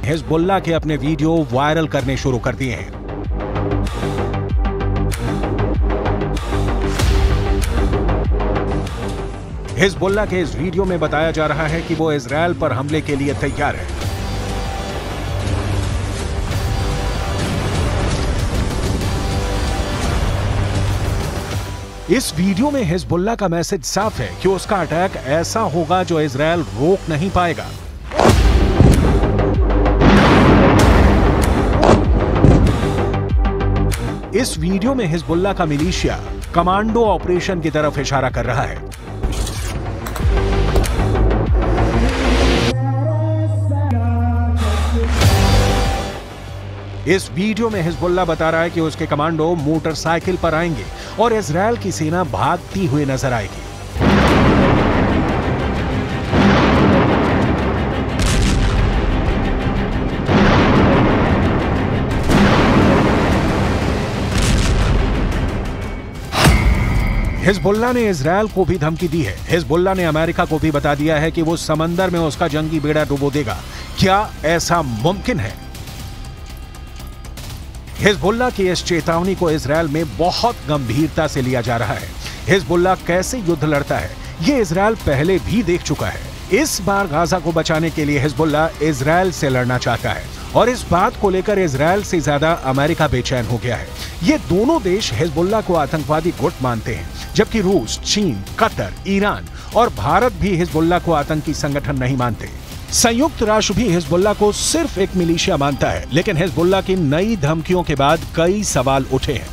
Hezbollah के अपने video viral करने शुरू कर दिए हैं। हिजबुल्लाह के इस वीडियो में बताया जा रहा है कि वो इजरायल पर हमले के लिए तैयार है। इस वीडियो में हिजबुल्लाह का मैसेज साफ है कि उसका अटैक ऐसा होगा जो इजरायल रोक नहीं पाएगा। इस वीडियो में हिजबुल्लाह का मिलिशिया कमांडो ऑपरेशन की तरफ इशारा कर रहा है। इस वीडियो में हिजबुल्लाह बता रहा है कि उसके कमांडो मोटरसाइकिल पर आएंगे और इजरायल की सेना भागती हुई नजर आएगी। हिजबुल्लाह ने इजरायल को भी धमकी दी है। हिजबुल्लाह ने अमेरिका को भी बता दिया है कि वो समंदर में उसका जंगी बेड़ा डुबो देगा। क्या ऐसा मुमकिन है? हिजबुल्लाह की इस चेतावनी को इजरायल में बहुत गंभीरता से लिया जा रहा है। हिजबुल्लाह कैसे युद्ध लड़ता है ये इजरायल पहले भी देख चुका है। इस बार गाजा को बचाने के लिए हिजबुल्लाह इजरायल से लड़ना चाहता है और इस बात को लेकर इजरायल से ज्यादा अमेरिका बेचैन हो गया है। ये दोनों देश हिजबुल्लाह को आतंकवादी गुट मानते हैं, जबकि रूस, चीन, कतर, ईरान और भारत भी हिजबुल्लाह को आतंकी संगठन नहीं मानते। संयुक्त राष्ट्र भी हिजबुल्लाह को सिर्फ एक मिलिशिया मानता है, लेकिन हिजबुल्लाह की नई धमकियों के बाद कई सवाल उठे हैं।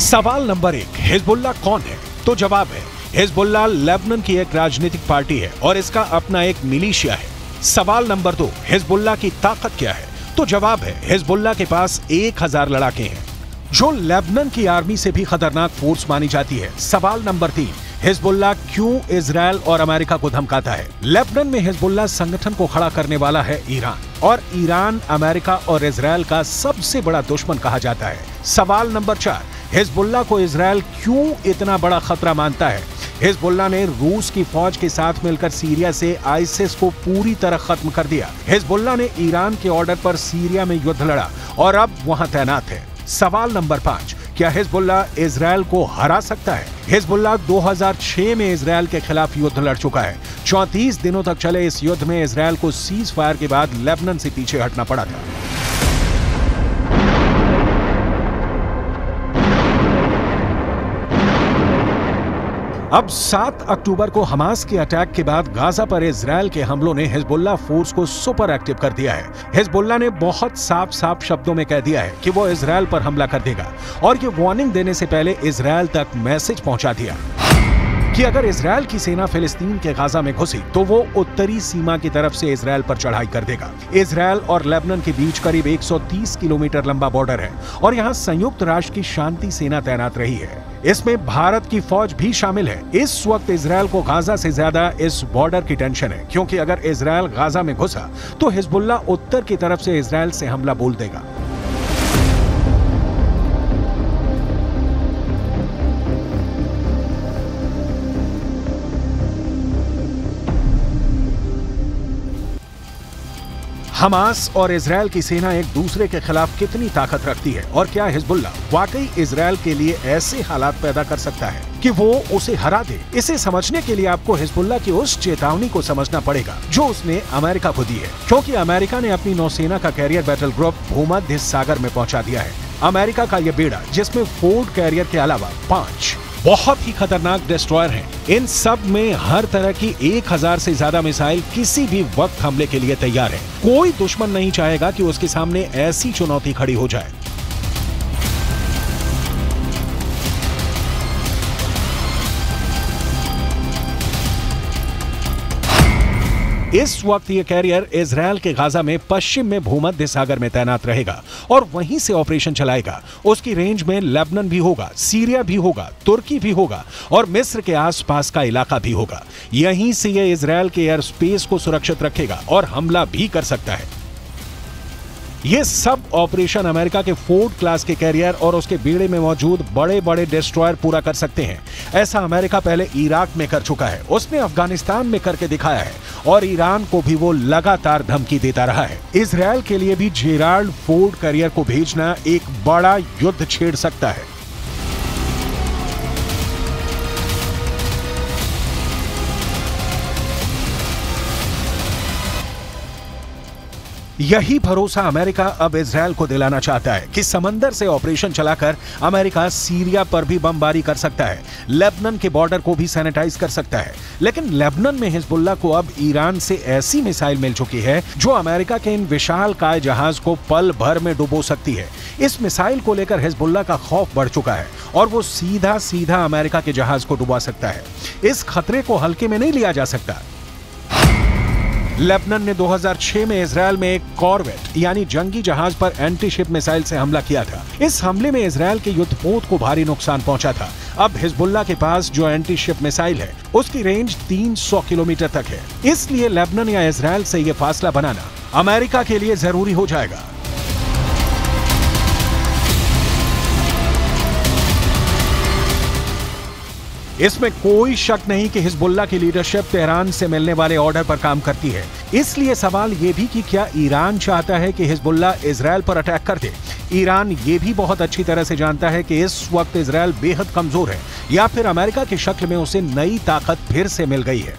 सवाल नंबर 1, हिजबुल्लाह कौन है? तो जवाब है, हिजबुल्लाह लेबनान की एक राजनीतिक पार्टी है और इसका अपना एक मिलिशिया है। सवाल नंबर 2, हिजबुल्लाह की ताकत क्या है? तो जवाब है, हिजबुल्लाह के पास 1000 लड़ाके हैं, जो लेबनान की आर्मी से भी खतरनाक फोर्स मानी जाती है। सवाल नंबर 3, हिजबुल्लाह क्यों इजरायल और अमेरिका को धमकाता है? लेबनान में हिजबुल्लाह संगठन को खड़ा करने वाला है ईरान, और ईरान अमेरिका और इजरायल का सबसे बड़ा दुश्मन कहा जाता है। सवाल नंबर 4, हिजबुल्लाह को इजरायल क्यों इतना बड़ा खतरा मानता है? हिजबुल्लाह ने रूस की फौज के साथ मिलकर सीरिया से आईसिस को पूरी तरह खत्म कर दिया। हिजबुल्लाह ने ईरान के ऑर्डर पर सीरिया में युद्ध लड़ा और अब वहां तैनात है। सवाल नंबर 5, क्या हिजबुल्लाह इजरायल को हरा सकता है? हिजबुल्लाह 2006 में इजरायल के खिलाफ युद्ध लड़ चुका है। 34 दिनों तक चले इस युद्ध में इजरायल को सीज फायर के बाद लेबनान से पीछे हटना पड़ा था। अब 7 अक्टूबर को हमास के अटैक के बाद गाजा पर इजरायल के हमलों ने हिजबुल्लाह फोर्स को सुपर एक्टिव कर दिया है। हिजबुल्लाह ने बहुत साफ शब्दों में कह दिया है कि वो इजरायल पर हमला कर देगा और ये वार्निंग देने से पहले इजरायल तक मैसेज पहुंचा दिया कि अगर इजरायल की सेना फिलिस्तीन के गाजा में घुसी तो वो उत्तरी सीमा की तरफ से इजरायल पर चढ़ाई कर देगा। इजरायल और लेबनान के बीच करीब 130 किलोमीटर लंबा बॉर्डर है और यहाँ संयुक्त राष्ट्र की शांति सेना तैनात रही है। इसमें भारत की फौज भी शामिल है। इस वक्त इजरायल को गाजा से ज्यादा इस बॉर्डर की टेंशन है, क्योंकि अगर इजरायल गाजा में घुसा तो हिजबुल्लाह उत्तर की तरफ से इजरायल से हमला बोल देगा। हमास और इजरायल की सेना एक दूसरे के खिलाफ कितनी ताकत रखती है और क्या हिजबुल्लाह वाकई इजरायल के लिए ऐसे हालात पैदा कर सकता है कि वो उसे हरा दे? इसे समझने के लिए आपको हिजबुल्लाह की उस चेतावनी को समझना पड़ेगा जो उसने अमेरिका को दी है, क्योंकि अमेरिका ने अपनी नौसेना का कैरियर बैटल ग्रुप भूमध्य सागर में पहुंचा दिया है। अमेरिका का यह बेड़ा, जिसमें फोर्ड कैरियर के अलावा 5 बहुत ही खतरनाक डिस्ट्रॉयर हैं, इन सब में हर तरह की 1000 से ज्यादा मिसाइल किसी भी वक्त हमले के लिए तैयार है। कोई दुश्मन नहीं चाहेगा कि उसके सामने ऐसी चुनौती खड़ी हो जाए। इस वक्त ये कैरियर इजरायल के गाजा में पश्चिम में भूमध्य सागर में तैनात रहेगा और वहीं से ऑपरेशन चलाएगा। उसकी रेंज में लेबनान भी होगा, सीरिया भी होगा, तुर्की भी होगा और मिस्र के आसपास का इलाका भी होगा। यहीं से ये इजरायल के एयर स्पेस को सुरक्षित रखेगा और हमला भी कर सकता है। ये सब ऑपरेशन अमेरिका के फोर्ड क्लास के कैरियर और उसके बेड़े में मौजूद बड़े बड़े डिस्ट्रॉयर पूरा कर सकते हैं। ऐसा अमेरिका पहले इराक में कर चुका है, उसने अफगानिस्तान में करके दिखाया है और ईरान को भी वो लगातार धमकी देता रहा है। इजरायल के लिए भी जेराल्ड फोर्ड कैरियर को भेजना एक बड़ा युद्ध छेड़ सकता है। यही भरोसा अमेरिका अब इजरायल को दिलाना चाहता है कि समंदर से ऑपरेशन चलाकर अमेरिका सीरिया पर भी बमबारी कर सकता है, लेबनान के बॉर्डर को भी सैनिटाइज कर सकता है। लेकिन लेबनान में हिजबुल्लाह को अब ईरान से ऐसी मिसाइल मिल चुकी है जो अमेरिका के इन विशालकाय जहाज को पल भर में डुबो सकती है। इस मिसाइल को लेकर हिजबुल्लाह का खौफ बढ़ चुका है और वो सीधा सीधा अमेरिका के जहाज को डुबा सकता है। इस खतरे को हल्के में नहीं लिया जा सकता। लेबनान ने 2006 में इजरायल में एक कॉर्वेट यानी जंगी जहाज पर एंटी शिप मिसाइल से हमला किया था। इस हमले में इजरायल के युद्धपोत को भारी नुकसान पहुंचा था। अब हिजबुल्लाह के पास जो एंटी शिप मिसाइल है उसकी रेंज 300 किलोमीटर तक है। इसलिए लेबनान या इजरायल से यह फासला बनाना अमेरिका के लिए जरूरी हो जाएगा। इसमें कोई शक नहीं कि हिजबुल्लाह की लीडरशिप तेहरान से मिलने वाले ऑर्डर पर काम करती है। इसलिए सवाल यह भी कि क्या ईरान चाहता है कि हिजबुल्लाह इजरायल पर अटैक कर दे। ईरान ये भी बहुत अच्छी तरह से जानता है कि इस वक्त इजरायल बेहद कमजोर है या फिर अमेरिका की शक्ल में उसे नई ताकत फिर से मिल गई है।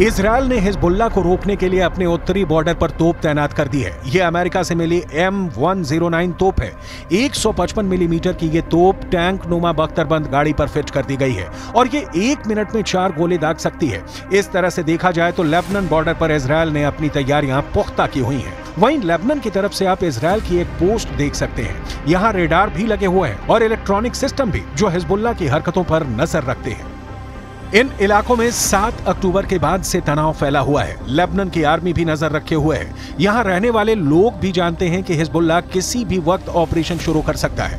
इजरायल ने हिजबुल्लाह को रोकने के लिए अपने उत्तरी बॉर्डर पर तोप तैनात कर दी है। यह अमेरिका से मिली M109 तोप है। 155 मिलीमीटर की यह तोप टैंक नुमा बख्तरबंद गाड़ी पर फिट कर दी गई है और ये 1 मिनट में 4 गोले दाग सकती है। इस तरह से देखा जाए तो लेबनान बॉर्डर पर इजरायल ने अपनी तैयारियां पुख्ता की हुई हैं। वहीं लेबनान की तरफ से आप इजरायल की एक पोस्ट देख सकते हैं। यहाँ रेडार भी लगे हुए हैं और इलेक्ट्रॉनिक सिस्टम भी जो हिजबुल्लाह की हरकतों पर नजर रखते हैं। इन इलाकों में 7 अक्टूबर के बाद से तनाव फैला हुआ है। लेबनान की आर्मी भी नजर रखे हुए है। यहाँ रहने वाले लोग भी जानते हैं कि हिजबुल्लाह किसी भी वक्त ऑपरेशन शुरू कर सकता है।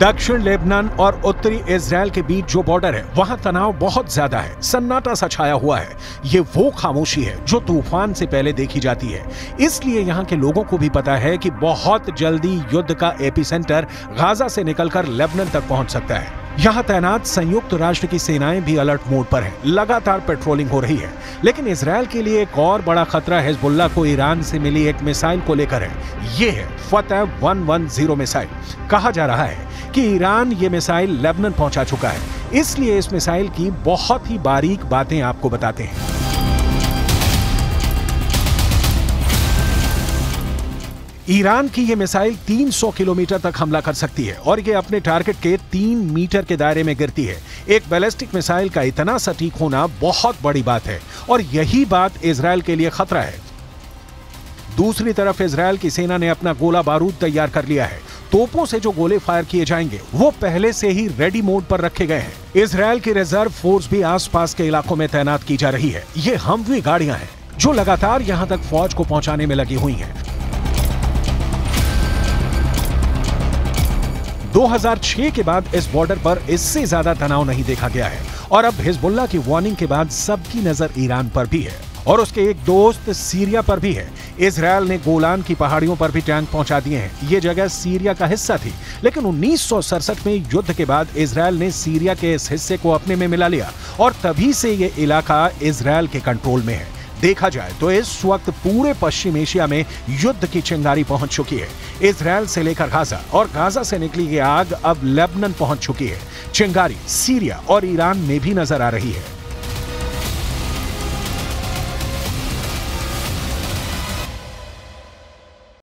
दक्षिण लेबनान और उत्तरी इजरायल के बीच जो बॉर्डर है वहां तनाव बहुत ज्यादा है। सन्नाटा सा छाया हुआ है। ये वो खामोशी है जो तूफान से पहले देखी जाती है। इसलिए यहाँ के लोगों को भी पता है कि बहुत जल्दी युद्ध का एपिसेंटर गाजा से निकलकर लेबनान तक पहुंच सकता है। यहाँ तैनात संयुक्त राष्ट्र की सेनाएं भी अलर्ट मोड पर हैं। लगातार पेट्रोलिंग हो रही है। लेकिन इजरायल के लिए एक और बड़ा खतरा हिजबुल्लाह को ईरान से मिली एक मिसाइल को लेकर है। ये है फतह 110 मिसाइल। कहा जा रहा है कि ईरान ये मिसाइल लेबनान पहुंचा चुका है। इसलिए इस मिसाइल की बहुत ही बारीक बातें आपको बताते हैं। ईरान की यह मिसाइल 300 किलोमीटर तक हमला कर सकती है और ये अपने टारगेट के 3 मीटर के दायरे में गिरती है। एक बैलिस्टिक मिसाइल का इतना सटीक होना बहुत बड़ी बात है और यही बात इजरायल के लिए खतरा है। दूसरी तरफ इजरायल की सेना ने अपना गोला बारूद तैयार कर लिया है। तोपों से जो गोले फायर किए जाएंगे वो पहले से ही रेडी मोड पर रखे गए हैं। इजरायल की रिजर्व फोर्स भी आसपास के इलाकों में तैनात की जा रही है। ये हमवी गाड़ियां हैं जो लगातार यहां तक फौज को पहुंचाने में लगी हुई हैं। 2006 के बाद इस बॉर्डर पर इससे ज्यादा तनाव नहीं देखा गया है और अब हिजबुल्लाह की वार्निंग के बाद सबकी नजर ईरान पर भी है और उसके एक दोस्त सीरिया पर भी है। इजरायल ने गोलान की पहाड़ियों पर भी टैंक पहुंचा दिए हैं। ये जगह सीरिया का हिस्सा थी, लेकिन 1967 में युद्ध के बाद इजरायल ने सीरिया के इस हिस्से को अपने में मिला लिया और तभी से ये इलाका इजरायल के कंट्रोल में है। देखा जाए तो इस वक्त पूरे पश्चिम एशिया में युद्ध की चिंगारी पहुंच चुकी है। इजरायल से लेकर गाजा और गाजा से निकली ये आग अब लेबनान पहुंच चुकी है। चिंगारी सीरिया और ईरान में भी नजर आ रही है।